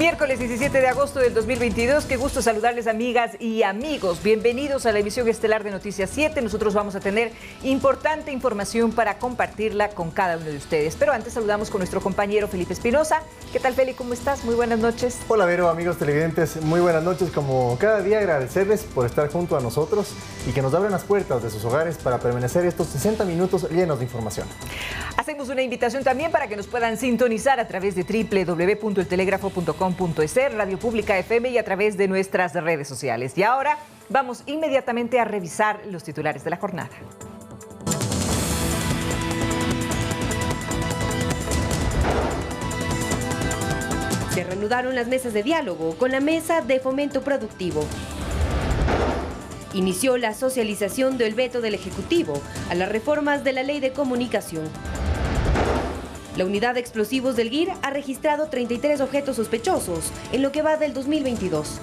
Miércoles 17 de agosto del 2022, qué gusto saludarles amigas y amigos. Bienvenidos a la emisión estelar de Noticias 7. Nosotros vamos a tener importante información para compartirla con cada uno de ustedes. Pero antes saludamos con nuestro compañero Felipe Espinosa. ¿Qué tal, Feli? ¿Cómo estás? Muy buenas noches. Hola, Vero, amigos televidentes. Muy buenas noches. Como cada día, agradecerles por estar junto a nosotros y que nos abran las puertas de sus hogares para permanecer estos 60 minutos llenos de información. Hacemos una invitación también para que nos puedan sintonizar a través de www.eltelegrafo.com.es, Radio Pública FM y a través de nuestras redes sociales. Y ahora vamos inmediatamente a revisar los titulares de la jornada. Se reanudaron las mesas de diálogo con la Mesa de Fomento Productivo. Inició la socialización del veto del Ejecutivo a las reformas de la Ley de Comunicación. La unidad de explosivos del GIR ha registrado 33 objetos sospechosos en lo que va del 2022.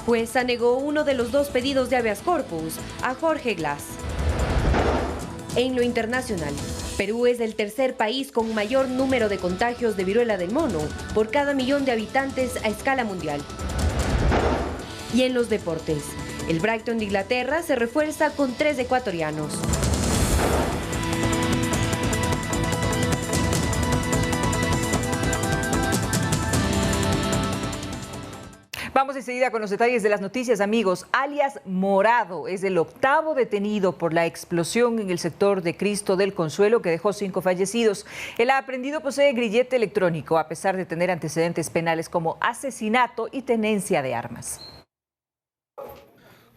Jueza negó uno de los 2 pedidos de habeas corpus a Jorge Glass. En lo internacional, Perú es el tercer país con mayor número de contagios de viruela del mono por cada millón de habitantes a escala mundial. Y en los deportes, el Brighton de Inglaterra se refuerza con 3 ecuatorianos. Vamos enseguida con los detalles de las noticias, amigos. Alias Morado es el 8º detenido por la explosión en el sector de Cristo del Consuelo que dejó 5 fallecidos. El aprehendido posee grillete electrónico a pesar de tener antecedentes penales como asesinato y tenencia de armas.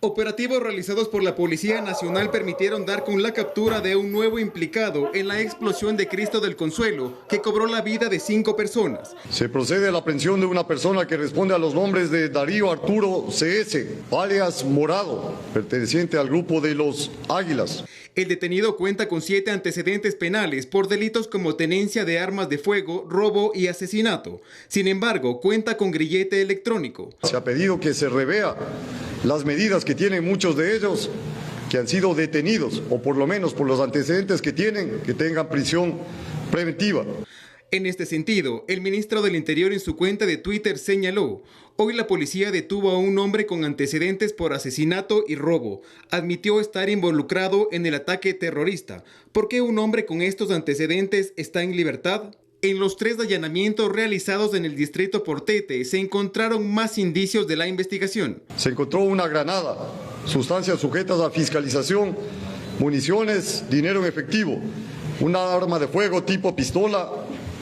Operativos realizados por la Policía Nacional permitieron dar con la captura de un nuevo implicado en la explosión de Cristo del Consuelo, que cobró la vida de 5 personas. Se procede a la aprehensión de una persona que responde a los nombres de Darío Arturo CS, alias Morado, perteneciente al grupo de los Águilas. El detenido cuenta con 7 antecedentes penales por delitos como tenencia de armas de fuego, robo y asesinato. Sin embargo, cuenta con grillete electrónico. Se ha pedido que se revea las medidas que tienen muchos de ellos, que han sido detenidos, o por lo menos por los antecedentes que tienen, que tengan prisión preventiva. En este sentido, el ministro del Interior en su cuenta de Twitter señaló: hoy la policía detuvo a un hombre con antecedentes por asesinato y robo. Admitió estar involucrado en el ataque terrorista. ¿Por qué un hombre con estos antecedentes está en libertad? En los 3 allanamientos realizados en el distrito Portete se encontraron más indicios de la investigación. Se encontró una granada, sustancias sujetas a fiscalización, municiones, dinero en efectivo, una arma de fuego tipo pistola,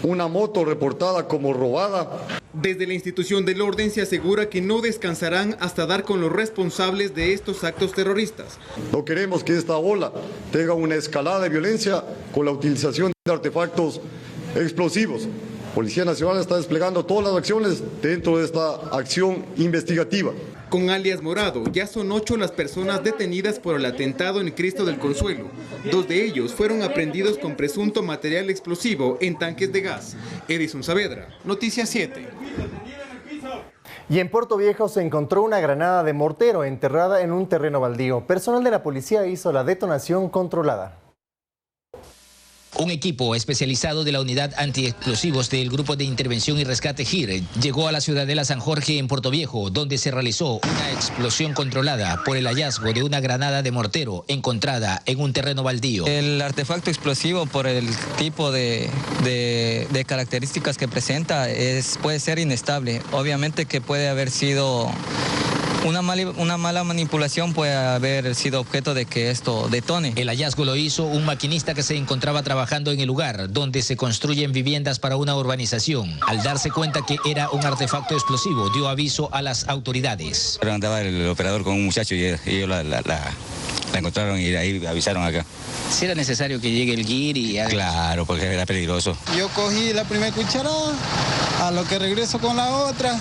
una moto reportada como robada. Desde la institución del orden se asegura que no descansarán hasta dar con los responsables de estos actos terroristas. No queremos que esta ola tenga una escalada de violencia con la utilización de artefactos explosivos. Policía Nacional está desplegando todas las acciones dentro de esta acción investigativa. Con alias Morado, ya son 8 las personas detenidas por el atentado en Cristo del Consuelo. 2 de ellos fueron aprehendidos con presunto material explosivo en tanques de gas. Edison Saavedra, Noticias 7. Y en Puerto Viejo se encontró una granada de mortero enterrada en un terreno baldío. Personal de la policía hizo la detonación controlada. Un equipo especializado de la unidad antiexplosivos del Grupo de Intervención y Rescate GIR llegó a la ciudadela San Jorge en Puerto Viejo, donde se realizó una explosión controlada por el hallazgo de una granada de mortero encontrada en un terreno baldío. El artefacto explosivo, por el tipo de características que presenta, puede ser inestable. Obviamente que puede haber sido una mala manipulación, puede haber sido objeto de que esto detone. El hallazgo lo hizo un maquinista que se encontraba trabajando en el lugar donde se construyen viviendas para una urbanización. Al darse cuenta que era un artefacto explosivo, dio aviso a las autoridades. Pero andaba el operador con un muchacho y ellos la encontraron y de ahí avisaron acá. ¿Si era necesario que llegue el GIR y haga... Claro, porque era peligroso. Yo cogí la primera cucharada, a lo que regreso con la otra,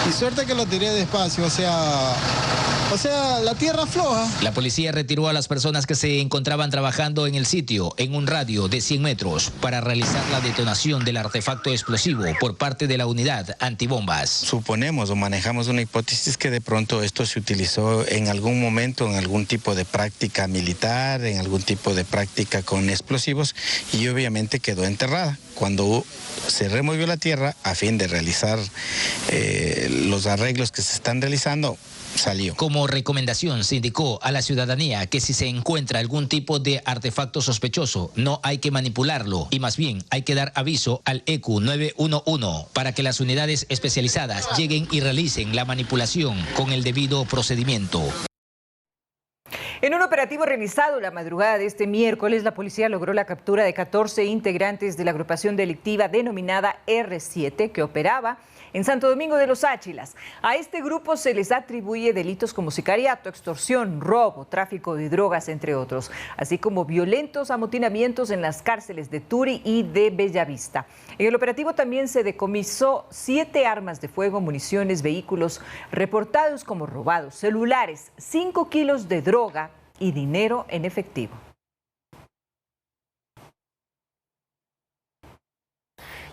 y suerte que lo tiré despacio, o sea, la tierra floja. La policía retiró a las personas que se encontraban trabajando en el sitio en un radio de 100 metros para realizar la detonación del artefacto explosivo por parte de la unidad antibombas. Suponemos o manejamos una hipótesis que de pronto esto se utilizó en algún momento, en algún tipo de práctica militar, en algún tipo de práctica con explosivos y obviamente quedó enterrada. cuando se removió la tierra a fin de realizar los arreglos que se están realizando, salió. Como recomendación se indicó a la ciudadanía que si se encuentra algún tipo de artefacto sospechoso no hay que manipularlo y más bien hay que dar aviso al ECU 911 para que las unidades especializadas lleguen y realicen la manipulación con el debido procedimiento. En un operativo realizado la madrugada de este miércoles, la policía logró la captura de 14 integrantes de la agrupación delictiva denominada R7 que operaba en Santo Domingo de los Áchilas. A este grupo se les atribuye delitos como sicariato, extorsión, robo, tráfico de drogas, entre otros, así como violentos amotinamientos en las cárceles de Turi y de Bellavista. En el operativo también se decomisó 7 armas de fuego, municiones, vehículos reportados como robados, celulares, 5 kilos de droga y dinero en efectivo.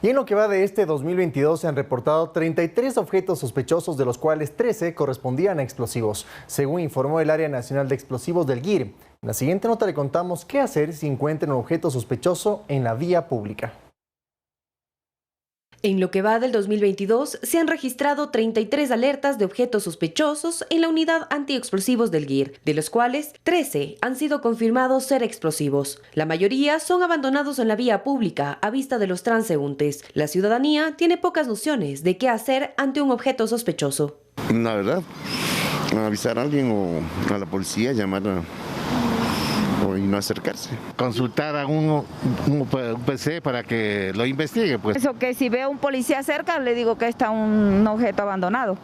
Y en lo que va de este 2022 se han reportado 33 objetos sospechosos, de los cuales 13 correspondían a explosivos, según informó el Área Nacional de Explosivos del GIR. En la siguiente nota le contamos qué hacer si encuentran un objeto sospechoso en la vía pública. En lo que va del 2022, se han registrado 33 alertas de objetos sospechosos en la unidad antiexplosivos del GIR, de los cuales 13 han sido confirmados ser explosivos. La mayoría son abandonados en la vía pública a vista de los transeúntes. La ciudadanía tiene pocas nociones de qué hacer ante un objeto sospechoso. La verdad, avisar a alguien o a la policía, llamar y no acercarse. Consultar a un PC para que lo investigue, pues. Eso, que si veo a un policía cerca, le digo que está un objeto abandonado.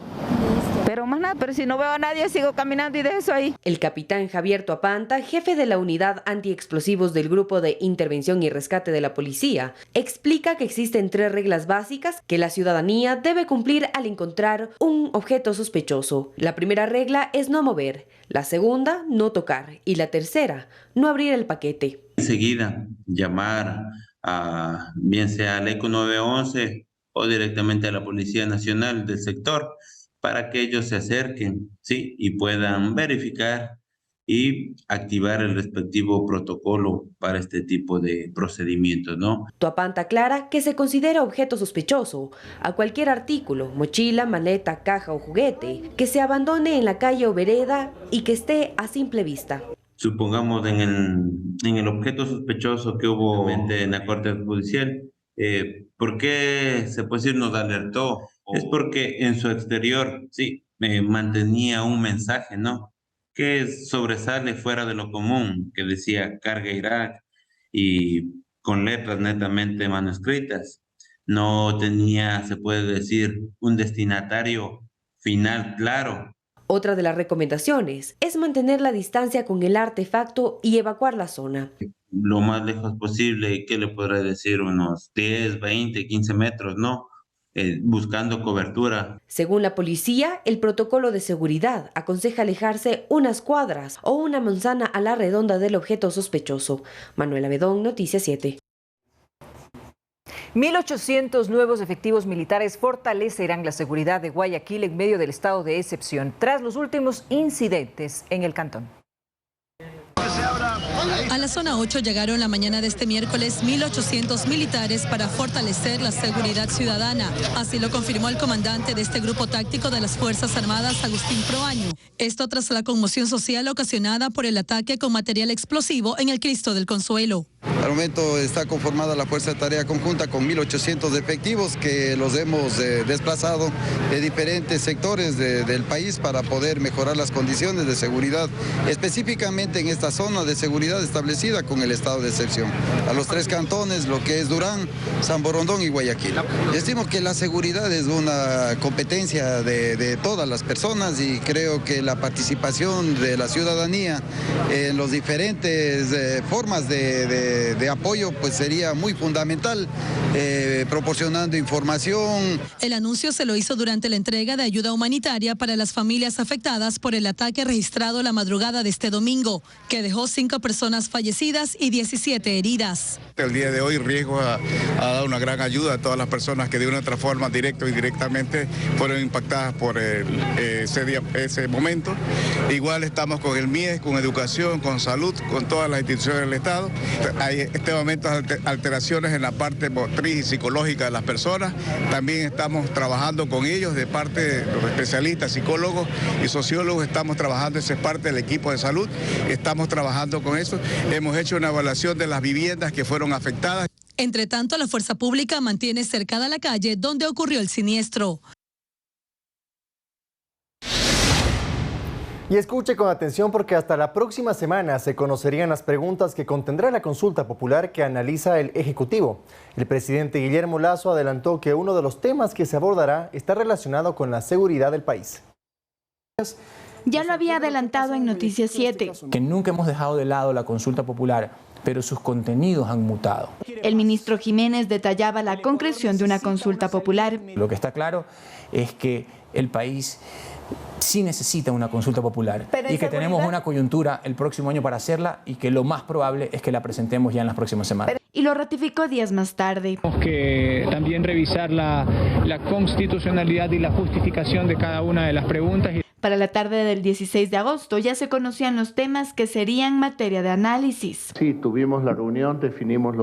Pero más nada, pero si no veo a nadie, sigo caminando y dejo eso ahí. El capitán Javier Tuapanta, jefe de la unidad antiexplosivos del Grupo de Intervención y Rescate de la Policía, explica que existen 3 reglas básicas que la ciudadanía debe cumplir al encontrar un objeto sospechoso. La primera regla es no mover, la segunda, no tocar, y la tercera, no abrir el paquete. Enseguida, llamar a bien sea al ECU 911 o directamente a la Policía Nacional del sector, para que ellos se acerquen, ¿sí? Y puedan verificar y activar el respectivo protocolo para este tipo de procedimientos, ¿no? Tuapanta aclara que se considera objeto sospechoso a cualquier artículo, mochila, maleta, caja o juguete, que se abandone en la calle o vereda y que esté a simple vista. Supongamos en el objeto sospechoso que hubo en la Corte Judicial, ¿por qué se puede decir nos alertó? Es porque en su exterior, sí, mantenía un mensaje, ¿no? Que sobresale fuera de lo común, que decía carga Irak y con letras netamente manuscritas. No tenía, se puede decir, un destinatario final claro. Otra de las recomendaciones es mantener la distancia con el artefacto y evacuar la zona. Lo más lejos posible, ¿qué le podré decir? Unos 10, 20, 15 metros, ¿no? Buscando cobertura. Según la policía, el protocolo de seguridad aconseja alejarse unas cuadras o una manzana a la redonda del objeto sospechoso. Manuela Bedón, Noticias 7. 1.800 nuevos efectivos militares fortalecerán la seguridad de Guayaquil en medio del estado de excepción tras los últimos incidentes en el cantón. A la zona 8 llegaron la mañana de este miércoles 1.800 militares para fortalecer la seguridad ciudadana. Así lo confirmó el comandante de este grupo táctico de las Fuerzas Armadas, Agustín Proaño. Esto tras la conmoción social ocasionada por el ataque con material explosivo en el Cristo del Consuelo. Al momento está conformada la Fuerza de Tarea Conjunta con 1.800 efectivos que los hemos desplazado de diferentes sectores del país para poder mejorar las condiciones de seguridad, específicamente en esta zona de seguridad establecida con el estado de excepción. A los 3 cantones, lo que es Durán, San Borondón y Guayaquil. Estimo que la seguridad es una competencia de todas las personas y creo que la participación de la ciudadanía en las diferentes formas de apoyo pues sería muy fundamental, proporcionando información. El anuncio se lo hizo durante la entrega de ayuda humanitaria para las familias afectadas por el ataque registrado la madrugada de este domingo, que dejó 5 personas fallecidas y 17 heridas. El día de hoy Riesgo ha dado una gran ayuda a todas las personas que de una u otra forma, directa o indirectamente, fueron impactadas por ese momento. Igual estamos con el MIES, con educación, con salud, con todas las instituciones del Estado. Hay este momento alteraciones en la parte motriz y psicológica de las personas. También estamos trabajando con ellos de parte de los especialistas, psicólogos y sociólogos. Estamos trabajando, esa es parte del equipo de salud. Estamos trabajando con eso. Hemos hecho una evaluación de las viviendas que fueron afectadas. Entre tanto, la fuerza pública mantiene cercada la calle donde ocurrió el siniestro. Y escuche con atención porque hasta la próxima semana se conocerían las preguntas que contendrá la consulta popular que analiza el Ejecutivo. El presidente Guillermo Lasso adelantó que uno de los temas que se abordará está relacionado con la seguridad del país. Ya lo había adelantado en Noticias 7. Que nunca hemos dejado de lado la consulta popular, pero sus contenidos han mutado. El ministro Jiménez detallaba la concreción de una consulta popular. Lo que está claro es que el país sí necesita una consulta popular y que tenemos una coyuntura el próximo año para hacerla y que lo más probable es que la presentemos ya en las próximas semanas. Y lo ratificó días más tarde. Tenemos que también revisar la constitucionalidad y la justificación de cada una de las preguntas. Para la tarde del 16 de agosto ya se conocían los temas que serían materia de análisis. Sí, tuvimos la reunión, definimos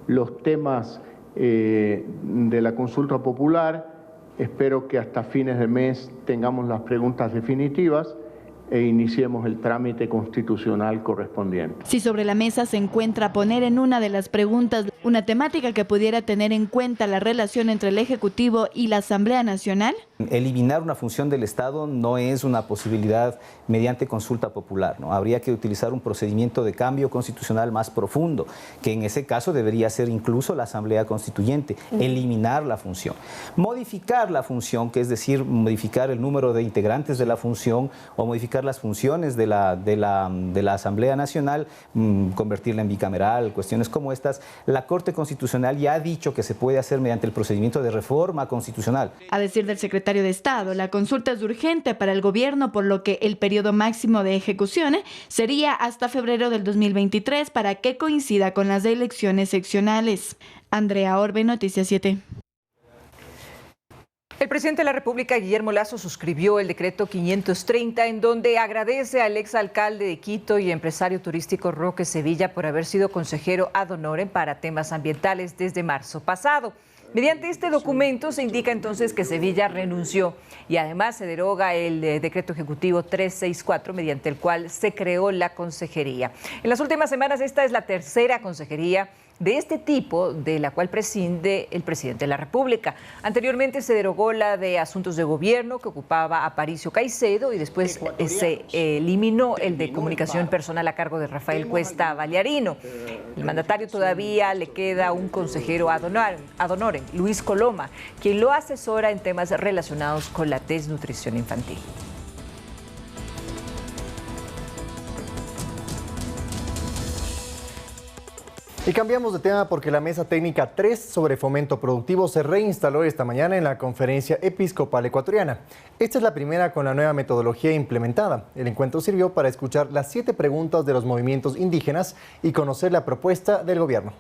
los temas de la consulta popular. Espero que hasta fines de mes tengamos las preguntas definitivas e iniciemos el trámite constitucional correspondiente. Si sobre la mesa se encuentra poner en una de las preguntas una temática que pudiera tener en cuenta la relación entre el Ejecutivo y la Asamblea Nacional. Eliminar una función del Estado no es una posibilidad mediante consulta popular, ¿no? Habría que utilizar un procedimiento de cambio constitucional más profundo, que en ese caso debería ser incluso la Asamblea Constituyente, eliminar la función. Modificar la función, que es decir, modificar el número de integrantes de la función o modificar las funciones de la Asamblea Nacional, convertirla en bicameral, cuestiones como estas. La Corte Constitucional ya ha dicho que se puede hacer mediante el procedimiento de reforma constitucional. A decir del secretario de Estado, la consulta es urgente para el gobierno, por lo que el periodo máximo de ejecución sería hasta febrero del 2023 para que coincida con las elecciones seccionales. Andrea Orbe, Noticias 7. El presidente de la República, Guillermo Lasso, suscribió el decreto 530 en donde agradece al exalcalde de Quito y empresario turístico Roque Sevilla por haber sido consejero ad honorem para temas ambientales desde marzo pasado. Mediante este documento se indica entonces que Sevilla renunció y además se deroga el decreto ejecutivo 364 mediante el cual se creó la consejería. En las últimas semanas esta es la tercera consejería de este tipo de la cual prescinde el presidente de la República. Anteriormente se derogó la de Asuntos de Gobierno que ocupaba Aparicio Caicedo y después se eliminó el de Comunicación Personal a cargo de Rafael Cuesta Vallarino. El mandatario todavía le queda un consejero ad honorem, Luis Coloma, quien lo asesora en temas relacionados con la desnutrición infantil. Y cambiamos de tema porque la Mesa Técnica 3 sobre Fomento Productivo se reinstaló esta mañana en la Conferencia Episcopal Ecuatoriana. Esta es la primera con la nueva metodología implementada. El encuentro sirvió para escuchar las 7 preguntas de los movimientos indígenas y conocer la propuesta del gobierno.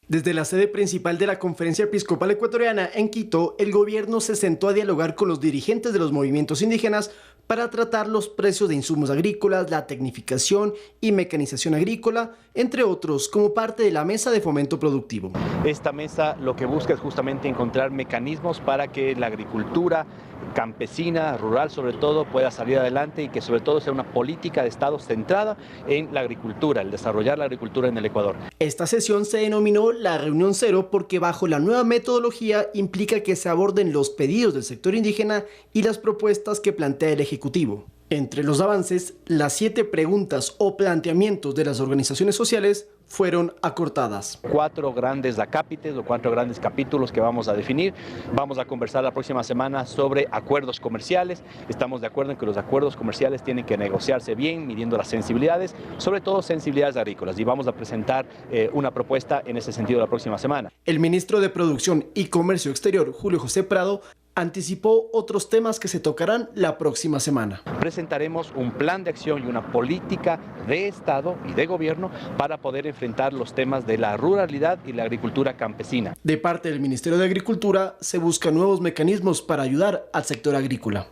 Desde la sede principal de la Conferencia Episcopal Ecuatoriana en Quito, el gobierno se sentó a dialogar con los dirigentes de los movimientos indígenas para tratar los precios de insumos agrícolas, la tecnificación y mecanización agrícola, entre otros, como parte de la Mesa de Fomento Productivo. Esta mesa lo que busca es justamente encontrar mecanismos para que la agricultura campesina, rural sobre todo, pueda salir adelante y que sobre todo sea una política de Estado centrada en la agricultura, el desarrollar la agricultura en el Ecuador. Esta sesión se denominó la Reunión Cero porque bajo la nueva metodología implica que se aborden los pedidos del sector indígena y las propuestas que plantea el Ejecutivo. Entre los avances, las 7 preguntas o planteamientos de las organizaciones sociales fueron acortadas. 4 grandes acápites o 4 grandes capítulos que vamos a definir. Vamos a conversar la próxima semana sobre acuerdos comerciales. Estamos de acuerdo en que los acuerdos comerciales tienen que negociarse bien, midiendo las sensibilidades, sobre todo sensibilidades agrícolas. Y vamos a presentar una propuesta en ese sentido la próxima semana. El ministro de Producción y Comercio Exterior, Julio José Prado, anticipó otros temas que se tocarán la próxima semana. Presentaremos un plan de acción y una política de Estado y de gobierno para poder enfrentar los temas de la ruralidad y la agricultura campesina. De parte del Ministerio de Agricultura se buscan nuevos mecanismos para ayudar al sector agrícola.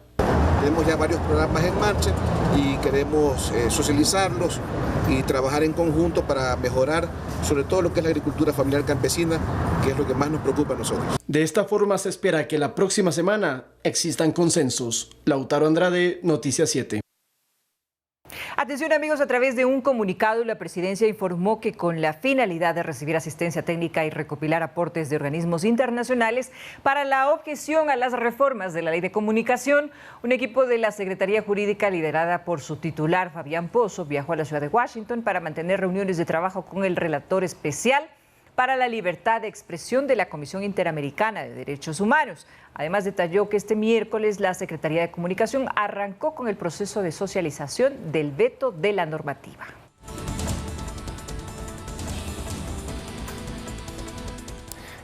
Tenemos ya varios programas en marcha y queremos socializarlos y trabajar en conjunto para mejorar sobre todo lo que es la agricultura familiar campesina, que es lo que más nos preocupa a nosotros. De esta forma se espera que la próxima semana existan consensos. Lautaro Andrade, Noticias 7. Atención amigos, a través de un comunicado la presidencia informó que con la finalidad de recibir asistencia técnica y recopilar aportes de organismos internacionales para la objeción a las reformas de la Ley de Comunicación, un equipo de la Secretaría Jurídica liderada por su titular Fabián Pozo viajó a la ciudad de Washington para mantener reuniones de trabajo con el relator especial para la libertad de expresión de la Comisión Interamericana de Derechos Humanos. Además, detalló que este miércoles la Secretaría de Comunicación arrancó con el proceso de socialización del veto de la normativa.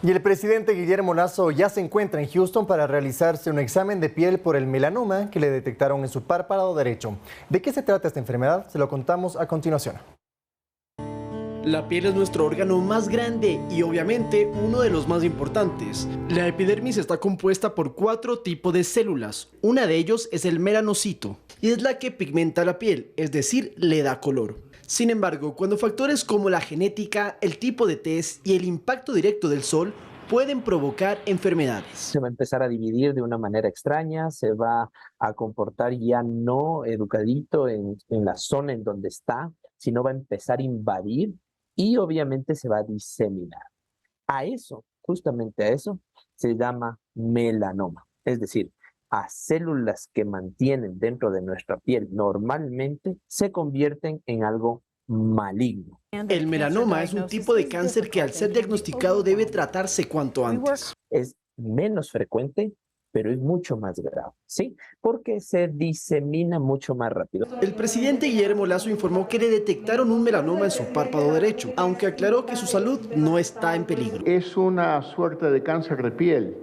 Y el presidente Guillermo Lasso ya se encuentra en Houston para realizarse un examen de piel por el melanoma que le detectaron en su párpado derecho. ¿De qué se trata esta enfermedad? Se lo contamos a continuación. La piel es nuestro órgano más grande y obviamente uno de los más importantes. La epidermis está compuesta por 4 tipos de células. Una de ellos es el melanocito y es la que pigmenta la piel, es decir, le da color. Sin embargo, cuando factores como la genética, el tipo de tez y el impacto directo del sol pueden provocar enfermedades. Se va a empezar a dividir de una manera extraña, se va a comportar ya no educadito en la zona en donde está, sino va a empezar a invadir y obviamente se va a diseminar. A eso, justamente a eso, se llama melanoma. Es decir, a células que mantienen dentro de nuestra piel normalmente se convierten en algo maligno. El melanoma es un tipo de cáncer que al ser diagnosticado debe tratarse cuanto antes. Es menos frecuente, pero es mucho más grave, ¿sí? Porque se disemina mucho más rápido. El presidente Guillermo Lasso informó que le detectaron un melanoma en su párpado derecho, aunque aclaró que su salud no está en peligro. Es una suerte de cáncer de piel,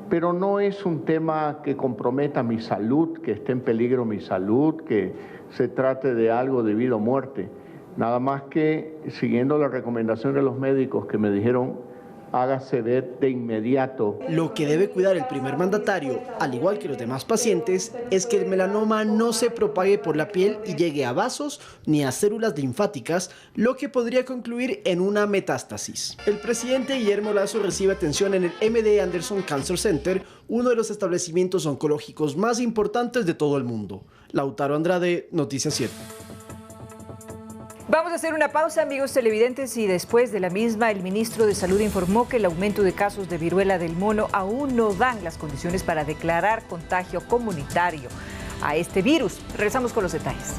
pero no es un tema que comprometa mi salud, que esté en peligro mi salud, que se trate de algo de vida o muerte. Nada más que siguiendo la recomendación de los médicos que me dijeron hágase ver de inmediato. Lo que debe cuidar el primer mandatario, al igual que los demás pacientes, es que el melanoma no se propague por la piel y llegue a vasos ni a células linfáticas, lo que podría concluir en una metástasis. El presidente Guillermo Lasso recibe atención en el MD Anderson Cancer Center, uno de los establecimientos oncológicos más importantes de todo el mundo. Lautaro Andrade, Noticias 7. Vamos a hacer una pausa, amigos televidentes, y después de la misma, el ministro de Salud informó que el aumento de casos de viruela del mono aún no dan las condiciones para declarar contagio comunitario a este virus. Regresamos con los detalles.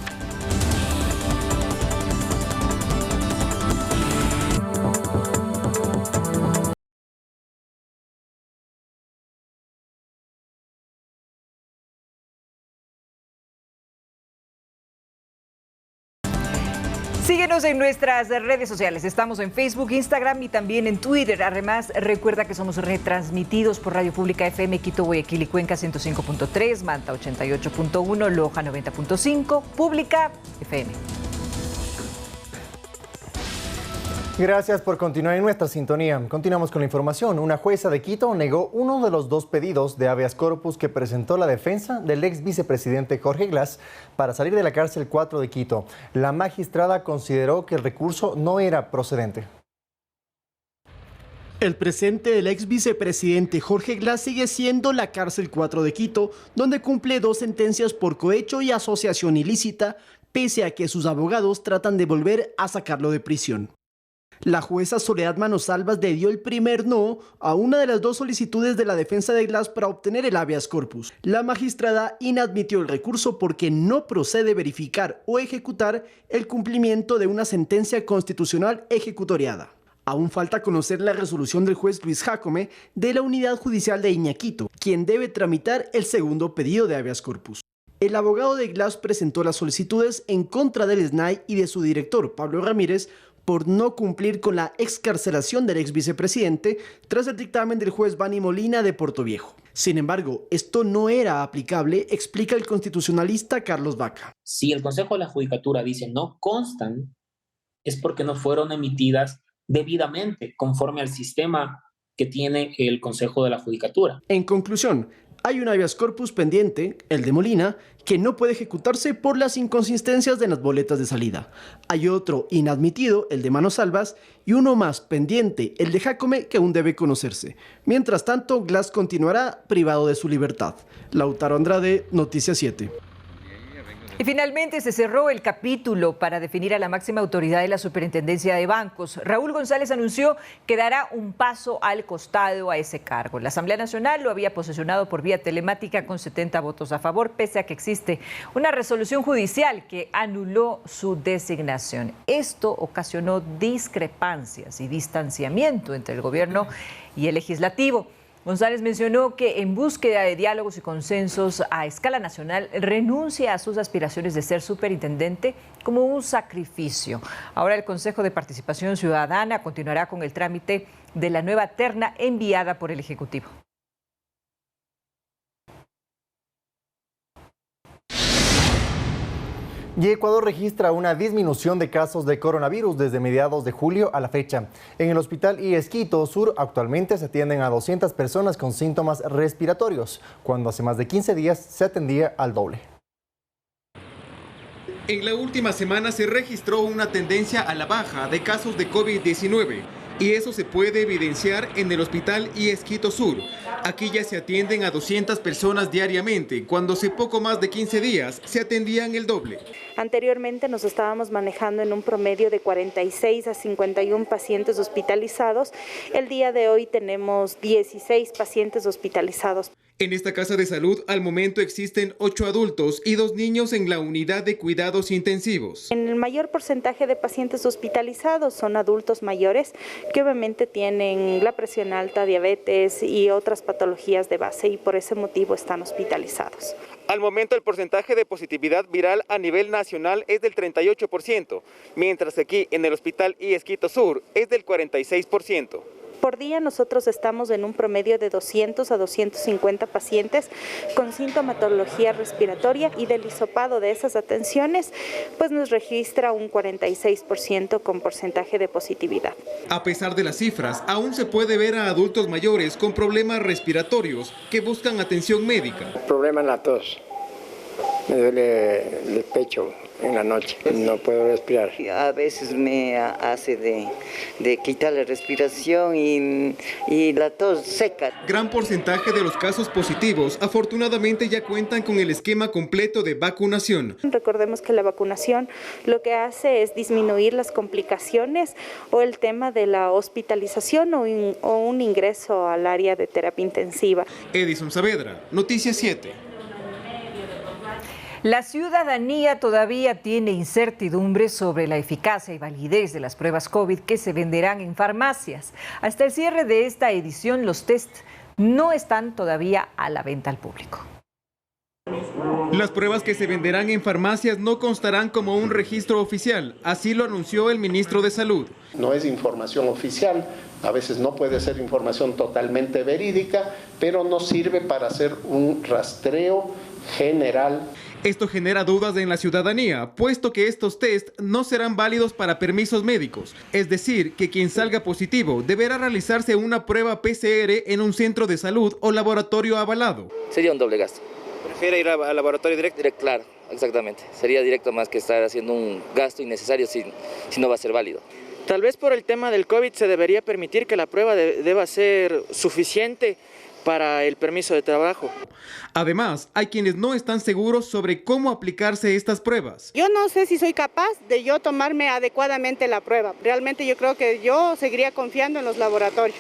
Síguenos en nuestras redes sociales. Estamos en Facebook, Instagram y también en Twitter. Además, recuerda que somos retransmitidos por Radio Pública FM Quito, Guayaquil y Cuenca 105.3, Manta 88.1, Loja 90.5, Pública FM. Gracias por continuar en nuestra sintonía. Continuamos con la información. Una jueza de Quito negó uno de los 2 pedidos de habeas corpus que presentó la defensa del ex vicepresidente Jorge Glas para salir de la cárcel 4 de Quito. La magistrada consideró que el recurso no era procedente. El presente del ex vicepresidente Jorge Glas sigue siendo la cárcel 4 de Quito, donde cumple 2 sentencias por cohecho y asociación ilícita, pese a que sus abogados tratan de volver a sacarlo de prisión. La jueza Soledad Manosalvas le dio el primer no a una de las 2 solicitudes de la defensa de Glas para obtener el habeas corpus. La magistrada inadmitió el recurso porque no procede verificar o ejecutar el cumplimiento de una sentencia constitucional ejecutoriada. Aún falta conocer la resolución del juez Luis Jácome de la Unidad Judicial de Iñaquito, quien debe tramitar el segundo pedido de habeas corpus. El abogado de Glas presentó las solicitudes en contra del SNAI y de su director, Pablo Ramírez, por no cumplir con la excarcelación del ex vicepresidente tras el dictamen del juez Bani Molina de Portoviejo. Sin embargo, esto no era aplicable, explica el constitucionalista Carlos Vaca. Si el Consejo de la Judicatura dice no constan, es porque no fueron emitidas debidamente conforme al sistema que tiene el Consejo de la Judicatura. En conclusión, Hay un habeas corpus pendiente, el de Molina, que no puede ejecutarse por las inconsistencias de las boletas de salida. Hay otro inadmitido, el de Manos Salvas, y uno más pendiente, el de Jacome, que aún debe conocerse. Mientras tanto, Glass continuará privado de su libertad. Lautaro Andrade, Noticias 7. Y finalmente se cerró el capítulo para definir a la máxima autoridad de la Superintendencia de Bancos. Raúl González anunció que dará un paso al costado a ese cargo. La Asamblea Nacional lo había posesionado por vía telemática con 70 votos a favor, pese a que existe una resolución judicial que anuló su designación. Esto ocasionó discrepancias y distanciamiento entre el gobierno y el legislativo. González mencionó que en búsqueda de diálogos y consensos a escala nacional renuncia a sus aspiraciones de ser superintendente como un sacrificio. Ahora el Consejo de Participación Ciudadana continuará con el trámite de la nueva terna enviada por el Ejecutivo. Y Ecuador registra una disminución de casos de coronavirus desde mediados de julio a la fecha. En el Hospital IES Quito Sur actualmente se atienden a 200 personas con síntomas respiratorios, cuando hace más de 15 días se atendía al doble. En la última semana se registró una tendencia a la baja de casos de COVID-19. Y eso se puede evidenciar en el Hospital IES Quito Sur. Aquí ya se atienden a 200 personas diariamente, cuando hace poco más de 15 días se atendían el doble. Anteriormente nos estábamos manejando en un promedio de 46 a 51 pacientes hospitalizados. El día de hoy tenemos 16 pacientes hospitalizados. En esta casa de salud al momento existen 8 adultos y 2 niños en la unidad de cuidados intensivos. En el mayor porcentaje de pacientes hospitalizados son adultos mayores que obviamente tienen la presión alta, diabetes y otras patologías de base y por ese motivo están hospitalizados. Al momento el porcentaje de positividad viral a nivel nacional es del 38%, mientras que aquí en el Hospital IES Quito Sur es del 46%. Por día nosotros estamos en un promedio de 200 a 250 pacientes con sintomatología respiratoria y del hisopado de esas atenciones pues nos registra un 46% con porcentaje de positividad. A pesar de las cifras, aún se puede ver a adultos mayores con problemas respiratorios que buscan atención médica. Problema en la tos, me duele el pecho en la noche, no puedo respirar. A veces me hace de quitar la respiración y la tos seca. Gran porcentaje de los casos positivos afortunadamente ya cuentan con el esquema completo de vacunación. Recordemos que la vacunación lo que hace es disminuir las complicaciones o el tema de la hospitalización o un ingreso al área de terapia intensiva. Edison Saavedra, Noticias 7. La ciudadanía todavía tiene incertidumbre sobre la eficacia y validez de las pruebas COVID que se venderán en farmacias. Hasta el cierre de esta edición, los test no están todavía a la venta al público. Las pruebas que se venderán en farmacias no constarán como un registro oficial, así lo anunció el ministro de Salud. No es información oficial, a veces no puede ser información totalmente verídica, pero nos sirve para hacer un rastreo general. Esto genera dudas en la ciudadanía, puesto que estos test no serán válidos para permisos médicos. Es decir, que quien salga positivo deberá realizarse una prueba PCR en un centro de salud o laboratorio avalado. Sería un doble gasto. ¿Prefiere ir al laboratorio directo? Claro, exactamente. Sería directo más que estar haciendo un gasto innecesario si no va a ser válido. Tal vez por el tema del COVID se debería permitir que la prueba deba ser suficiente para el permiso de trabajo. Además, hay quienes no están seguros sobre cómo aplicarse estas pruebas. Yo no sé si soy capaz de yo tomarme adecuadamente la prueba. Realmente yo creo que yo seguiría confiando en los laboratorios.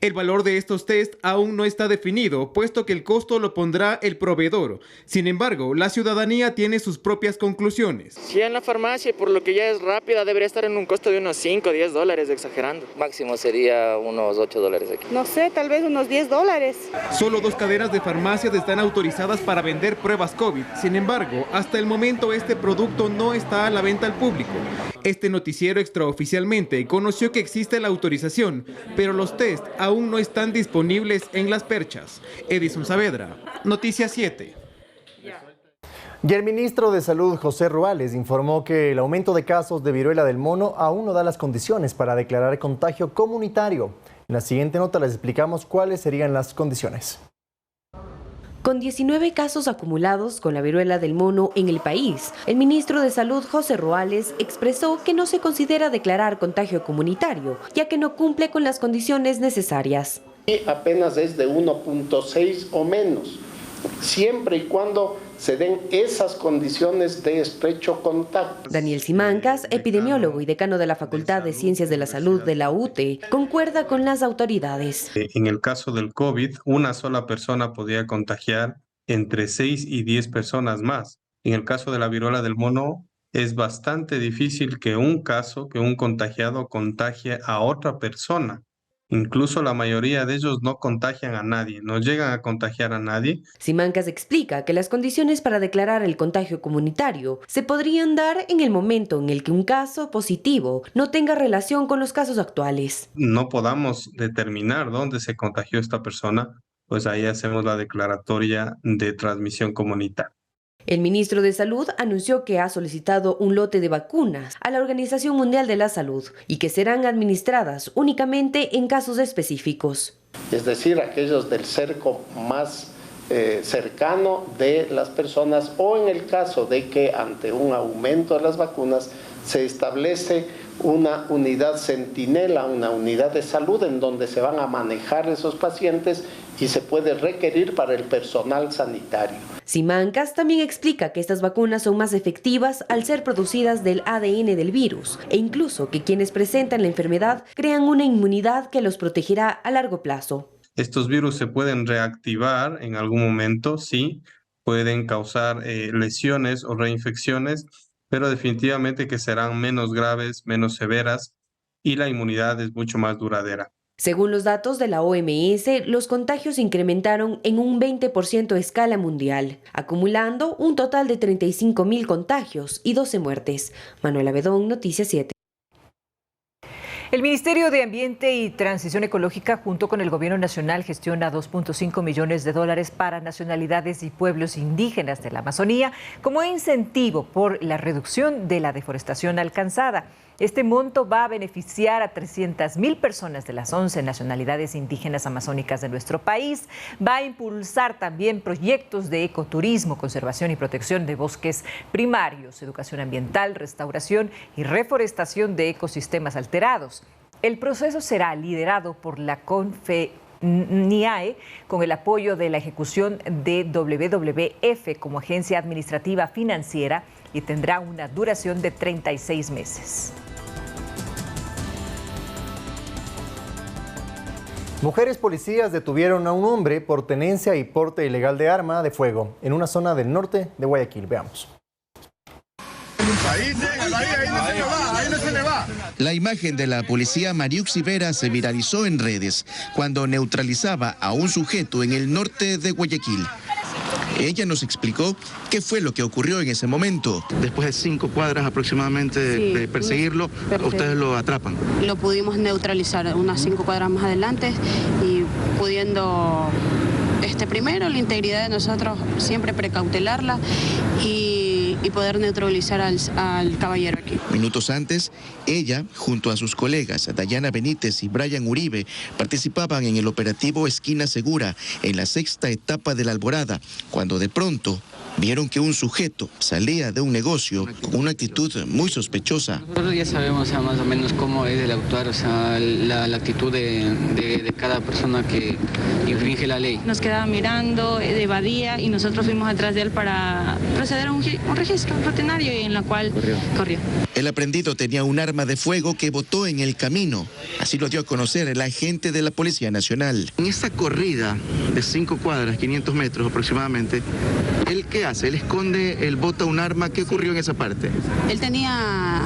El valor de estos test aún no está definido, puesto que el costo lo pondrá el proveedor. Sin embargo, la ciudadanía tiene sus propias conclusiones. Si en la farmacia, por lo que ya es rápida, debería estar en un costo de unos 5 o 10 dólares, exagerando. Máximo sería unos 8 dólares aquí. No sé, tal vez unos 10 dólares. Solo 2 cadenas de farmacias están autorizadas para vender pruebas COVID. Sin embargo, hasta el momento este producto no está a la venta al público. Este noticiero extraoficialmente conoció que existe la autorización, pero los test aún no están disponibles en Las Perchas. Edison Saavedra, Noticias 7. Y el ministro de Salud, José Ruales, informó que el aumento de casos de viruela del mono aún no da las condiciones para declarar contagio comunitario. En la siguiente nota les explicamos cuáles serían las condiciones. Con 19 casos acumulados con la viruela del mono en el país, el ministro de Salud, José Roales, expresó que no se considera declarar contagio comunitario, ya que no cumple con las condiciones necesarias. Y apenas es de 1.6 o menos, siempre y cuando se den esas condiciones de estrecho contacto. Daniel Simancas, epidemiólogo y decano de la Facultad de Ciencias de la Salud de la UTE, concuerda con las autoridades. En el caso del COVID, una sola persona podía contagiar entre 6 y 10 personas más. En el caso de la viruela del mono, es bastante difícil que un contagiado contagie a otra persona. Incluso la mayoría de ellos no contagian a nadie, no llegan a contagiar a nadie. Simancas explica que las condiciones para declarar el contagio comunitario se podrían dar en el momento en el que un caso positivo no tenga relación con los casos actuales. No podamos determinar dónde se contagió esta persona, pues ahí hacemos la declaratoria de transmisión comunitaria. El ministro de Salud anunció que ha solicitado un lote de vacunas a la Organización Mundial de la Salud y que serán administradas únicamente en casos específicos. Es decir, aquellos del cerco más cercano de las personas, o en el caso de que ante un aumento de las vacunas se establece una unidad centinela, una unidad de salud en donde se van a manejar esos pacientes y se puede requerir para el personal sanitario. Simancas también explica que estas vacunas son más efectivas al ser producidas del ADN del virus e incluso que quienes presentan la enfermedad crean una inmunidad que los protegerá a largo plazo. Estos virus se pueden reactivar en algún momento, sí, pueden causar lesiones o reinfecciones, pero definitivamente que serán menos graves, menos severas y la inmunidad es mucho más duradera. Según los datos de la OMS, los contagios incrementaron en un 20% a escala mundial, acumulando un total de 35.000 contagios y 12 muertes. Manuela Bedón, Noticias 7. El Ministerio de Ambiente y Transición Ecológica, junto con el Gobierno Nacional, gestiona $2.5 millones para nacionalidades y pueblos indígenas de la Amazonía como incentivo por la reducción de la deforestación alcanzada. Este monto va a beneficiar a 300.000 personas de las 11 nacionalidades indígenas amazónicas de nuestro país. Va a impulsar también proyectos de ecoturismo, conservación y protección de bosques primarios, educación ambiental, restauración y reforestación de ecosistemas alterados. El proceso será liderado por la CONFENIAE con el apoyo de la ejecución de WWF como agencia administrativa financiera y tendrá una duración de 36 meses. Mujeres policías detuvieron a un hombre por tenencia y porte ilegal de arma de fuego en una zona del norte de Guayaquil. Veamos. La imagen de la policía Mariuxi Vera se viralizó en redes cuando neutralizaba a un sujeto en el norte de Guayaquil. Ella nos explicó qué fue lo que ocurrió en ese momento. Después de 5 cuadras aproximadamente de perseguirlo, ustedes lo atrapan. Lo pudimos neutralizar unas 5 cuadras más adelante y pudiendo, primero la integridad de nosotros, siempre precautelarla y poder neutralizar al caballero aquí. Minutos antes, ella, junto a sus colegas Dayana Benítez y Brian Uribe, participaban en el operativo Esquina Segura en la 6ª etapa de la Alborada, cuando de pronto vieron que un sujeto salía de un negocio con una actitud muy sospechosa. Nosotros ya sabemos más o menos cómo es el actuar, la actitud de cada persona que infringe la ley. Nos quedaba mirando, evadía y nosotros fuimos atrás de él para proceder a un registro rutinario y en la cual corrió. El aprendido tenía un arma de fuego que botó en el camino. Así lo dio a conocer el agente de la Policía Nacional. En esta corrida de 5 cuadras, 500 metros aproximadamente, ¿él qué hace? Él esconde, él bota un arma. ¿Qué ocurrió en esa parte? Él tenía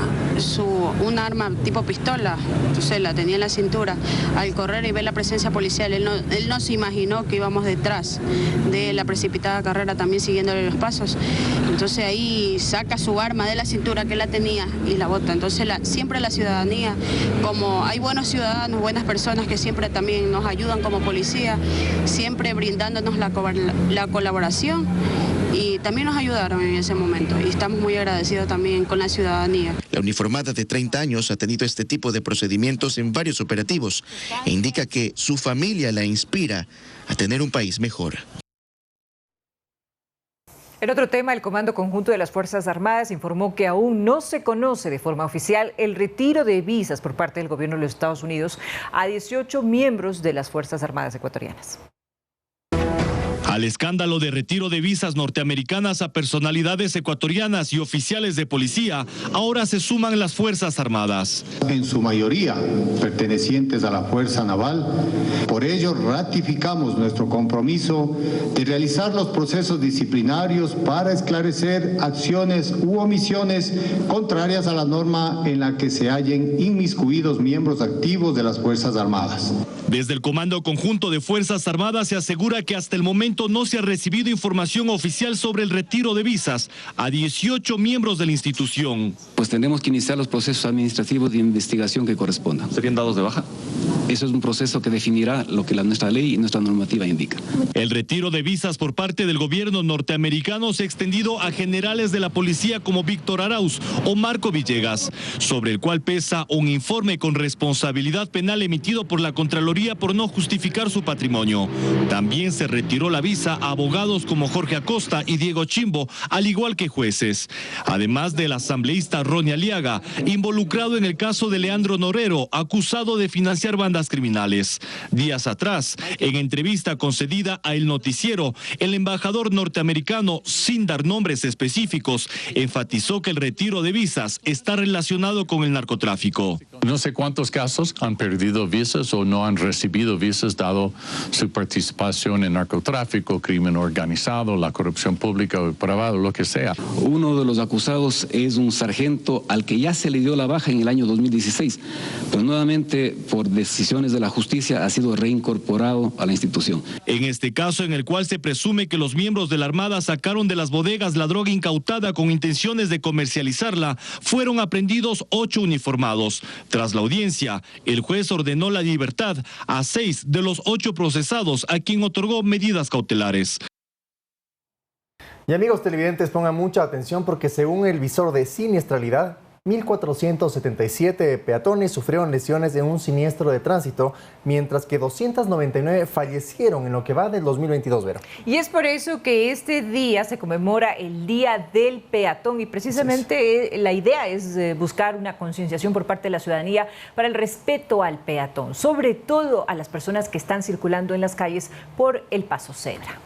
un arma tipo pistola, entonces la tenía en la cintura. Al correr y ver la presencia policial, él no se imaginó que íbamos detrás de la precipitada carrera, también siguiéndole los pasos. Entonces ahí saca su arma de la cintura que la tenía y la bota. Entonces siempre la ciudadanía, como hay buenos ciudadanos, buenas personas que siempre también nos ayudan como policía, siempre brindándonos la colaboración y también nos ayudaron en ese momento y estamos muy agradecidos también con la ciudadanía. La uniformada de 30 años ha tenido este tipo de procedimientos en varios operativos e indica que su familia la inspira a tener un país mejor. En otro tema, el Comando Conjunto de las Fuerzas Armadas informó que aún no se conoce de forma oficial el retiro de visas por parte del gobierno de los Estados Unidos a 18 miembros de las Fuerzas Armadas ecuatorianas. Al escándalo de retiro de visas norteamericanas a personalidades ecuatorianas y oficiales de policía, ahora se suman las Fuerzas Armadas. En su mayoría pertenecientes a la Fuerza Naval, por ello ratificamos nuestro compromiso de realizar los procesos disciplinarios para esclarecer acciones u omisiones contrarias a la norma en la que se hallen inmiscuidos miembros activos de las Fuerzas Armadas. Desde el Comando Conjunto de Fuerzas Armadas se asegura que hasta el momento no se ha recibido información oficial sobre el retiro de visas a 18 miembros de la institución. Pues tendremos que iniciar los procesos administrativos de investigación que correspondan. ¿Serían dados de baja? Eso es un proceso que definirá lo que nuestra ley y nuestra normativa indica. El retiro de visas por parte del gobierno norteamericano se ha extendido a generales de la policía como Víctor Arauz o Marco Villegas, sobre el cual pesa un informe con responsabilidad penal emitido por la Contraloría por no justificar su patrimonio. También se retiró la visa a abogados como Jorge Acosta y Diego Chimbo, al igual que jueces. Además del asambleísta Ronnie Aliaga, involucrado en el caso de Leandro Norero, acusado de financiar bandas criminales. Días atrás, en entrevista concedida a El Noticiero, el embajador norteamericano, sin dar nombres específicos, enfatizó que el retiro de visas está relacionado con el narcotráfico. No sé cuántos casos han perdido visas o no han recibido visas dado su participación en narcotráfico, crimen organizado, la corrupción pública o privada, lo que sea. Uno de los acusados es un sargento al que ya se le dio la baja en el año 2016, pero nuevamente por decisiones de la justicia ha sido reincorporado a la institución. En este caso, en el cual se presume que los miembros de la Armada sacaron de las bodegas la droga incautada con intenciones de comercializarla, fueron aprehendidos 8 uniformados. Tras la audiencia, el juez ordenó la libertad a 6 de los 8 procesados, a quien otorgó medidas cautelares. Y amigos televidentes, pongan mucha atención porque según el visor de siniestralidad, 1.477 peatones sufrieron lesiones en un siniestro de tránsito, mientras que 299 fallecieron en lo que va del 2022, Vero. Y es por eso que este día se conmemora el Día del Peatón y precisamente la idea es buscar una concienciación por parte de la ciudadanía para el respeto al peatón, sobre todo a las personas que están circulando en las calles por el paso cebra.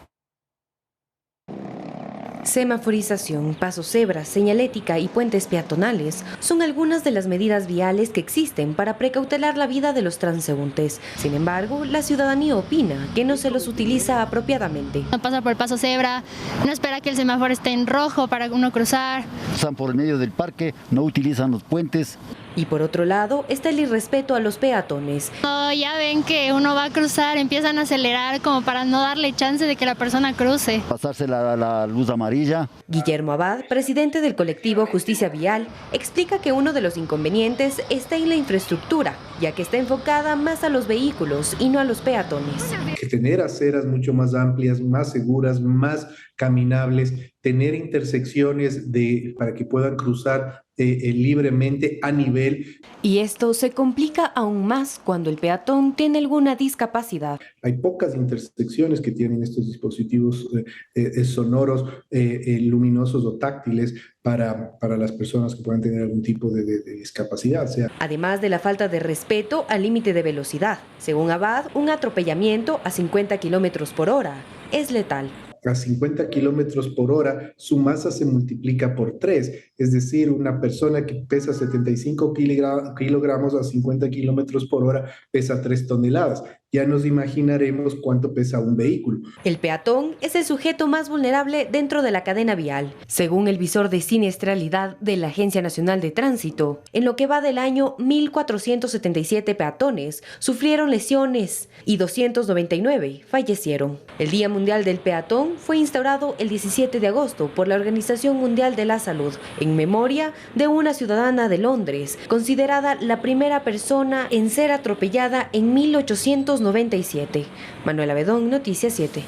Semaforización, pasos cebras, señalética y puentes peatonales son algunas de las medidas viales que existen para precautelar la vida de los transeúntes. Sin embargo, la ciudadanía opina que no se los utiliza apropiadamente. No pasa por el paso cebra, no espera que el semáforo esté en rojo para uno cruzar. Pasan por el medio del parque, no utilizan los puentes. Y por otro lado está el irrespeto a los peatones. Ya ven que uno va a cruzar, empiezan a acelerar como para no darle chance de que la persona cruce. Pasarse la luz amarilla. Guillermo Abad, presidente del colectivo Justicia Vial, explica que uno de los inconvenientes está en la infraestructura, ya que está enfocada más a los vehículos y no a los peatones. Que tener aceras mucho más amplias, más seguras, más caminables, tener intersecciones para que puedan cruzar libremente a nivel. Y esto se complica aún más cuando el peatón tiene alguna discapacidad. Hay pocas intersecciones que tienen estos dispositivos sonoros, luminosos o táctiles para las personas que puedan tener algún tipo de discapacidad. Además de la falta de respeto al límite de velocidad. Según Abad, un atropellamiento a 50 kilómetros por hora es letal. A 50 kilómetros por hora, su masa se multiplica por 3. Es decir, una persona que pesa 75 kilogramos a 50 kilómetros por hora pesa 3 toneladas. Ya nos imaginaremos cuánto pesa un vehículo. El peatón es el sujeto más vulnerable dentro de la cadena vial. Según el visor de siniestralidad de la Agencia Nacional de Tránsito, en lo que va del año, 1.477 peatones sufrieron lesiones y 299 fallecieron. El Día Mundial del Peatón fue instaurado el 17 de agosto por la Organización Mundial de la Salud en memoria de una ciudadana de Londres, considerada la primera persona en ser atropellada en 1897. Manuela Bedón, Noticias 7.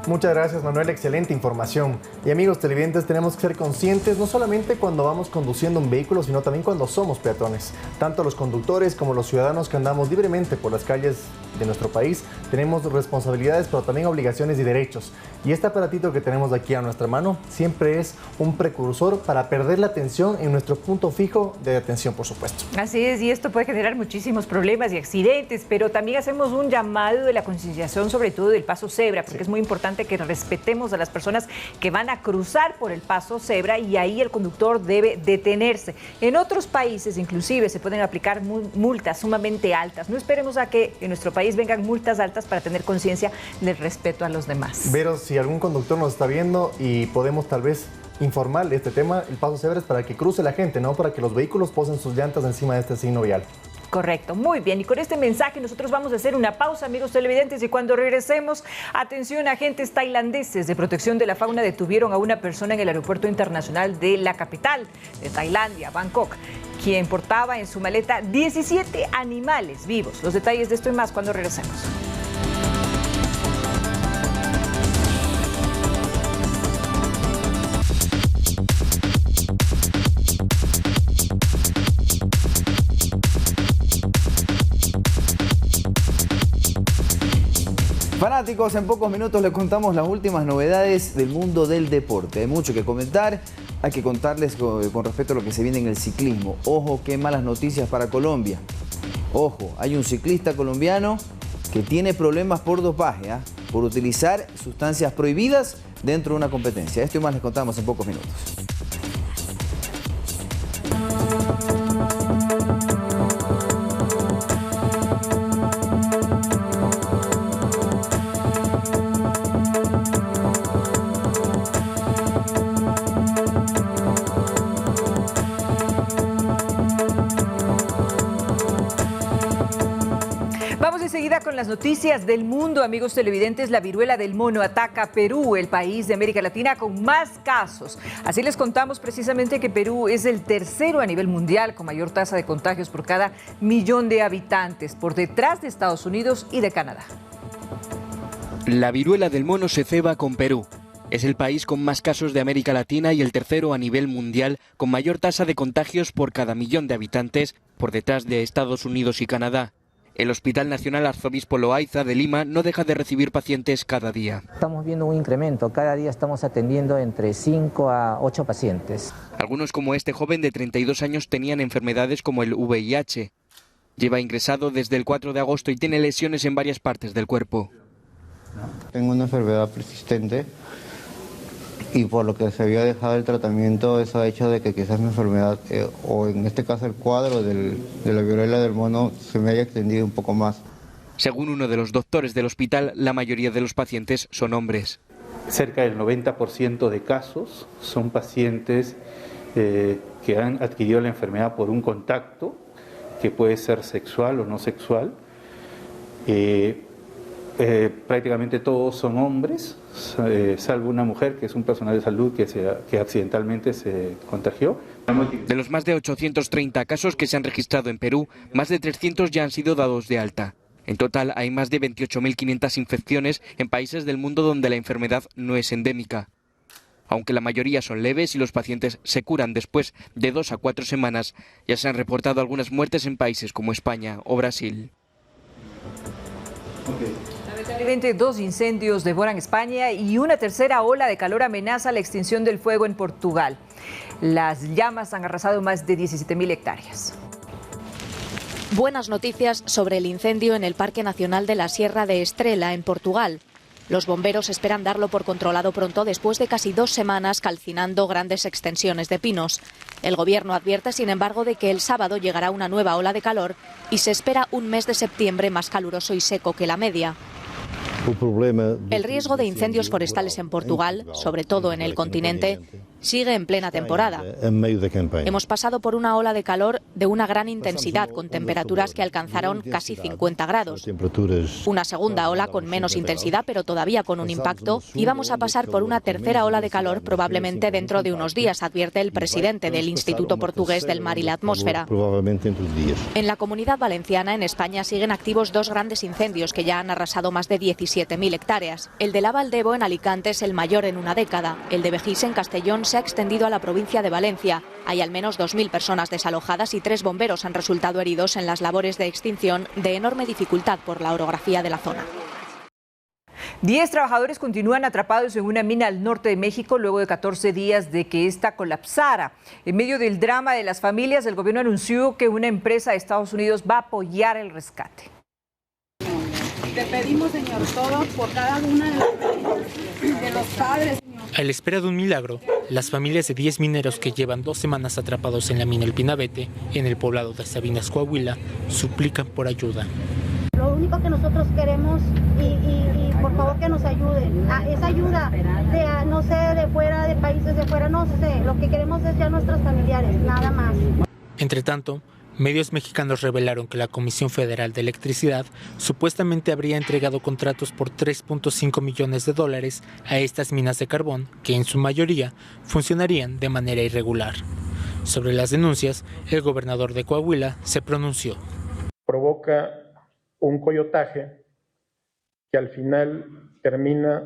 Muchas gracias, Manuel. Excelente información. Y amigos televidentes, tenemos que ser conscientes no solamente cuando vamos conduciendo un vehículo, sino también cuando somos peatones. Tanto los conductores como los ciudadanos que andamos libremente por las calles de nuestro país, tenemos responsabilidades, pero también obligaciones y derechos. Y este aparatito que tenemos aquí a nuestra mano siempre es un precursor para perder la atención en nuestro punto fijo de atención, por supuesto. Así es, y esto puede generar muchísimos problemas y accidentes, pero también hacemos un llamado de la concienciación, sobre todo del paso cebra, porque es muy importante que respetemos a las personas que van a cruzar por el paso cebra y ahí el conductor debe detenerse. En otros países inclusive se pueden aplicar multas sumamente altas. No esperemos a que en nuestro país vengan multas altas para tener conciencia del respeto a los demás. Pero si algún conductor nos está viendo y podemos tal vez informarle este tema, el paso cebra es para que cruce la gente, no para que los vehículos posen sus llantas encima de este signo vial. Correcto, muy bien. Y con este mensaje nosotros vamos a hacer una pausa, amigos televidentes, y cuando regresemos, atención, agentes tailandeses de protección de la fauna detuvieron a una persona en el aeropuerto internacional de la capital de Tailandia, Bangkok, quien portaba en su maleta 17 animales vivos. Los detalles de esto y más cuando regresemos. Fanáticos, en pocos minutos les contamos las últimas novedades del mundo del deporte. Hay mucho que comentar, hay que contarles con respecto a lo que se viene en el ciclismo. Ojo, qué malas noticias para Colombia. Ojo, hay un ciclista colombiano que tiene problemas por dopaje, por utilizar sustancias prohibidas dentro de una competencia. Esto y más les contamos en pocos minutos. Con las noticias del mundo, amigos televidentes, la viruela del mono ataca a Perú, el país de América Latina con más casos. Así les contamos precisamente que Perú es el tercero a nivel mundial con mayor tasa de contagios por cada millón de habitantes, por detrás de Estados Unidos y de Canadá. La viruela del mono se ceba con Perú. Es el país con más casos de América Latina y el tercero a nivel mundial con mayor tasa de contagios por cada millón de habitantes, por detrás de Estados Unidos y Canadá. El Hospital Nacional Arzobispo Loaiza de Lima no deja de recibir pacientes cada día. Estamos viendo un incremento, cada día estamos atendiendo entre 5 a 8 pacientes. Algunos, como este joven de 32 años, tenían enfermedades como el VIH. Lleva ingresado desde el 4 de agosto y tiene lesiones en varias partes del cuerpo. Tengo una enfermedad persistente y por lo que se había dejado el tratamiento, eso ha hecho de que quizás mi enfermedad, o en este caso el cuadro de la viruela del mono, se me haya extendido un poco más. Según uno de los doctores del hospital, la mayoría de los pacientes son hombres. Cerca del 90% de casos son pacientes que han adquirido la enfermedad por un contacto, que puede ser sexual o no sexual. Prácticamente todos son hombres, salvo una mujer que es un personal de salud que accidentalmente se contagió. De los más de 830 casos que se han registrado en Perú, más de 300 ya han sido dados de alta. En total hay más de 28.500 infecciones en países del mundo donde la enfermedad no es endémica. Aunque la mayoría son leves y los pacientes se curan después de 2 a 4 semanas, ya se han reportado algunas muertes en países como España o Brasil. Lamentablemente, 2 incendios devoran España y una tercera ola de calor amenaza la extinción del fuego en Portugal. Las llamas han arrasado más de 17.000 hectáreas. Buenas noticias sobre el incendio en el Parque Nacional de la Sierra de Estrela, en Portugal. Los bomberos esperan darlo por controlado pronto después de casi 2 semanas calcinando grandes extensiones de pinos. El gobierno advierte, sin embargo, de que el sábado llegará una nueva ola de calor y se espera un mes de septiembre más caluroso y seco que la media. El riesgo de incendios forestales en Portugal, sobre todo en el continente, sigue en plena temporada. Hemos pasado por una ola de calor de una gran intensidad, con temperaturas que alcanzaron casi 50 grados. Una segunda ola con menos intensidad, pero todavía con un impacto, y vamos a pasar por una tercera ola de calor probablemente dentro de unos días, advierte el presidente del Instituto Portugués del Mar y la Atmósfera. En la Comunidad Valenciana, en España, siguen activos dos grandes incendios que ya han arrasado más de 17.000 hectáreas. El de la Valdebo, en Alicante, es el mayor en una década. El de Begís, en Castellón, se ha extendido a la provincia de Valencia. Hay al menos 2.000 personas desalojadas y 3 bomberos han resultado heridos en las labores de extinción, de enorme dificultad por la orografía de la zona. 10 trabajadores continúan atrapados en una mina al norte de México luego de 14 días de que esta colapsara. En medio del drama de las familias, el gobierno anunció que una empresa de Estados Unidos va a apoyar el rescate. Te pedimos, Señor, todo por cada una de los padres. A la espera de un milagro, las familias de 10 mineros que llevan 2 semanas atrapados en la mina El Pinabete, en el poblado de Sabinas, Coahuila, suplican por ayuda. Lo único que nosotros queremos y por favor que nos ayuden, esa ayuda de, no sé, de fuera, de países de fuera, no sé, lo que queremos es ya nuestros familiares, nada más. Entre tanto, medios mexicanos revelaron que la Comisión Federal de Electricidad supuestamente habría entregado contratos por $3.5 millones a estas minas de carbón, que en su mayoría funcionarían de manera irregular. Sobre las denuncias, el gobernador de Coahuila se pronunció. Provoca un coyotaje que al final termina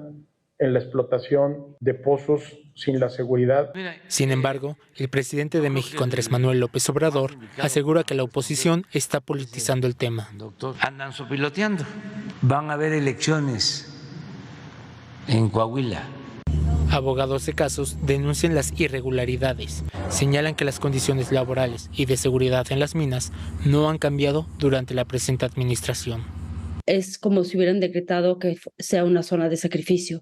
en la explotación de pozos sin la seguridad. Sin embargo, el presidente de México, Andrés Manuel López Obrador, asegura que la oposición está politizando el tema. Andan sopiloteando. Van a haber elecciones en Coahuila. Abogados de casos denuncian las irregularidades. Señalan que las condiciones laborales y de seguridad en las minas no han cambiado durante la presente administración. Es como si hubieran decretado que sea una zona de sacrificio.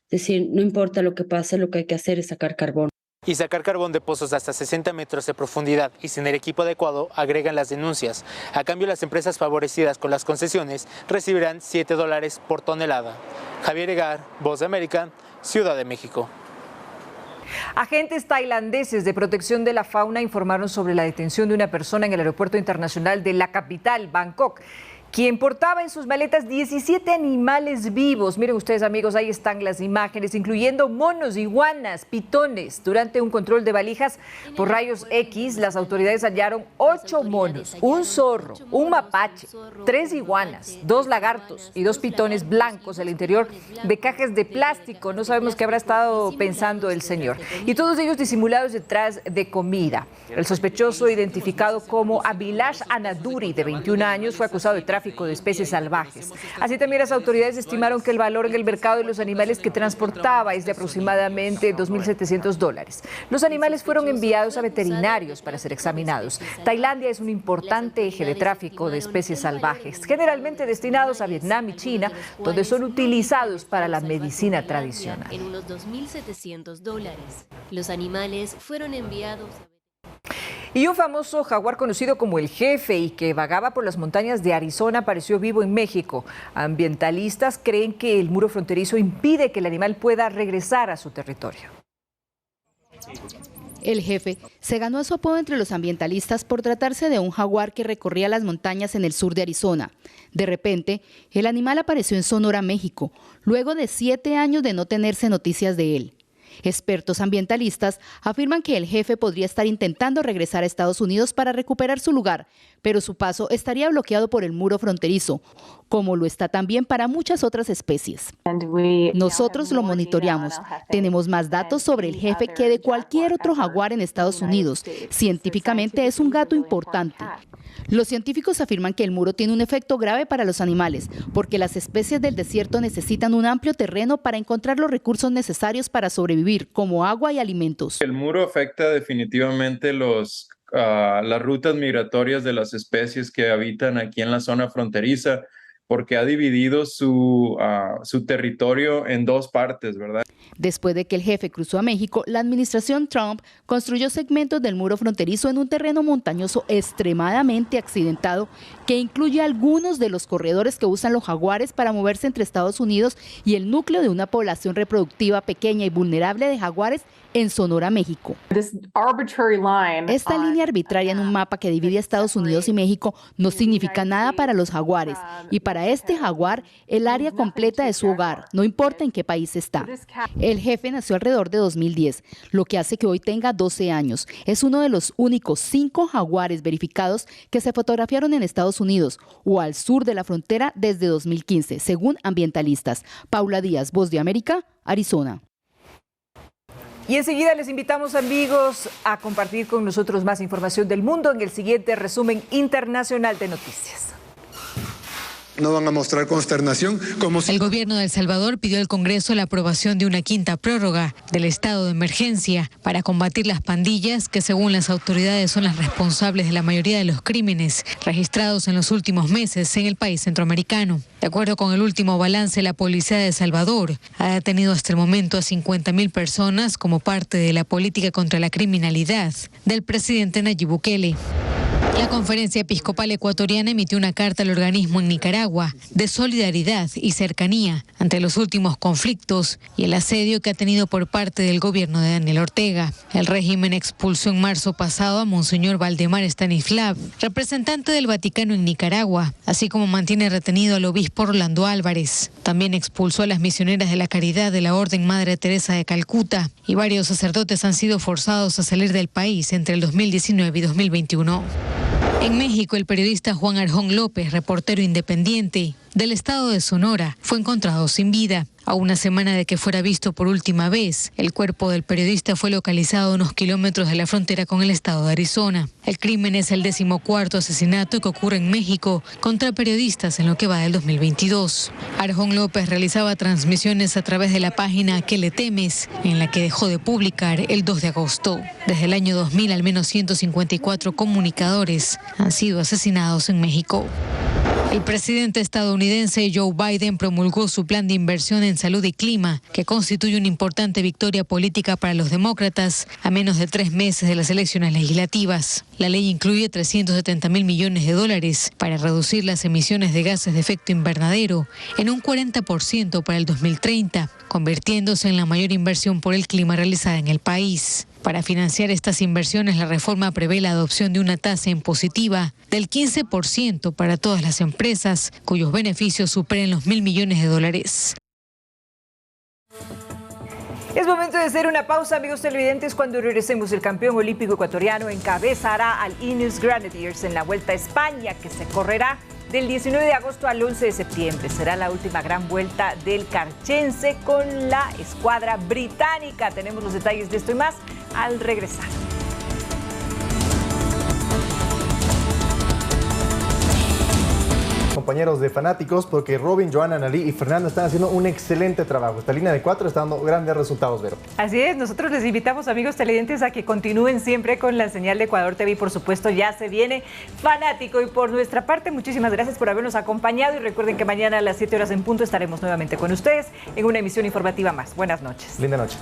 Es decir, no importa lo que pase, lo que hay que hacer es sacar carbón. Y sacar carbón de pozos de hasta 60 metros de profundidad y sin el equipo adecuado, agregan las denuncias. A cambio, las empresas favorecidas con las concesiones recibirán $7 por tonelada. Javier Egar, Voz de América, Ciudad de México. Agentes tailandeses de protección de la fauna informaron sobre la detención de una persona en el aeropuerto internacional de la capital, Bangkok, quien portaba en sus maletas 17 animales vivos. Miren ustedes, amigos, ahí están las imágenes, incluyendo monos, iguanas, pitones. Durante un control de valijas por rayos X, las autoridades hallaron 8 monos, un zorro, un mapache, 3 iguanas, 2 lagartos y 2 pitones blancos al interior de cajas de plástico. No sabemos qué habrá estado pensando el señor. Y todos ellos disimulados detrás de comida. El sospechoso, identificado como Abhilash Anaduri, de 21 años, fue acusado de tráfico de especies salvajes. Así también las autoridades estimaron que el valor en el mercado de los animales que transportaba es de aproximadamente $2.700. Los animales fueron enviados a veterinarios para ser examinados. Tailandia es un importante eje de tráfico de especies salvajes, generalmente destinados a Vietnam y China, donde son utilizados para la medicina tradicional. En unos $2.700. Los animales fueron enviados a... Y un famoso jaguar conocido como el Jefe y que vagaba por las montañas de Arizona apareció vivo en México. Ambientalistas creen que el muro fronterizo impide que el animal pueda regresar a su territorio. El Jefe se ganó su apodo entre los ambientalistas por tratarse de un jaguar que recorría las montañas en el sur de Arizona. De repente, el animal apareció en Sonora, México, luego de 7 años de no tenerse noticias de él. Expertos ambientalistas afirman que el Jefe podría estar intentando regresar a Estados Unidos para recuperar su lugar, pero su paso estaría bloqueado por el muro fronterizo, como lo está también para muchas otras especies. Nosotros lo monitoreamos. Tenemos más datos sobre el Jefe que de cualquier otro jaguar en Estados Unidos. Científicamente es un gato importante. Los científicos afirman que el muro tiene un efecto grave para los animales, porque las especies del desierto necesitan un amplio terreno para encontrar los recursos necesarios para sobrevivir, como agua y alimentos. El muro afecta definitivamente las rutas migratorias de las especies que habitan aquí en la zona fronteriza. porque ha dividido su territorio en dos partes, ¿verdad? Después de que el jefe cruzó a México, la administración Trump construyó segmentos del muro fronterizo en un terreno montañoso extremadamente accidentado que incluye algunos de los corredores que usan los jaguares para moverse entre Estados Unidos y el núcleo de una población reproductiva pequeña y vulnerable de jaguares en Sonora, México. Esta línea arbitraria en un mapa que divide a Estados Unidos y México no significa nada para los jaguares, y para este jaguar el área completa es su hogar, no importa en qué país está. El jefe nació alrededor de 2010, lo que hace que hoy tenga 12 años. Es uno de los únicos 5 jaguares verificados que se fotografiaron en Estados Unidos o al sur de la frontera desde 2015, según ambientalistas. Paula Díaz, Voz de América, Arizona. Y enseguida les invitamos, amigos, a compartir con nosotros más información del mundo en el siguiente resumen internacional de noticias. No van a mostrar consternación como si... El gobierno de El Salvador pidió al Congreso la aprobación de una quinta prórroga del estado de emergencia para combatir las pandillas que, según las autoridades, son las responsables de la mayoría de los crímenes registrados en los últimos meses en el país centroamericano. De acuerdo con el último balance, la policía de El Salvador ha detenido hasta el momento a 50.000 personas como parte de la política contra la criminalidad del presidente Nayib Bukele. La Conferencia Episcopal Ecuatoriana emitió una carta al organismo en Nicaragua de solidaridad y cercanía ante los últimos conflictos y el asedio que ha tenido por parte del gobierno de Daniel Ortega. El régimen expulsó en marzo pasado a Monseñor Valdemar Stanislav, representante del Vaticano en Nicaragua, así como mantiene retenido al obispo Orlando Álvarez. También expulsó a las misioneras de la Caridad de la Orden Madre Teresa de Calcuta, y varios sacerdotes han sido forzados a salir del país entre el 2019 y 2021. En México, el periodista Juan Arjón López, reportero independiente del estado de Sonora, fue encontrado sin vida. A una semana de que fuera visto por última vez, el cuerpo del periodista fue localizado a unos kilómetros de la frontera con el estado de Arizona. El crimen es el 14º asesinato que ocurre en México contra periodistas en lo que va del 2022. Arjón López realizaba transmisiones a través de la página ¿Qué le temes?, en la que dejó de publicar el 2 de agosto. Desde el año 2000, al menos 154 comunicadores han sido asesinados en México. El presidente estadounidense Joe Biden promulgó su plan de inversión en salud y clima, que constituye una importante victoria política para los demócratas a menos de 3 meses de las elecciones legislativas. La ley incluye $370.000 millones para reducir las emisiones de gases de efecto invernadero en un 40% para el 2030, convirtiéndose en la mayor inversión por el clima realizada en el país. Para financiar estas inversiones, la reforma prevé la adopción de una tasa impositiva del 15% para todas las empresas cuyos beneficios superen los $1.000 millones. Es momento de hacer una pausa, amigos televidentes. Cuando regresemos, el campeón olímpico ecuatoriano encabezará al Ineos Grenadiers en la Vuelta a España, que se correrá del 19 de agosto al 11 de septiembre. Será la última gran vuelta del carchense con la escuadra británica. Tenemos los detalles de esto y más al regresar. Compañeros de Fanáticos, porque Robin, Joana, Analí y Fernando están haciendo un excelente trabajo. Esta línea de 4 está dando grandes resultados, Vero. Así es, nosotros les invitamos, amigos televidentes, a que continúen siempre con la señal de Ecuador TV y, por supuesto, ya se viene Fanático. Y por nuestra parte, muchísimas gracias por habernos acompañado, y recuerden que mañana a las 7 horas en punto estaremos nuevamente con ustedes en una emisión informativa más. Buenas noches. Linda noche.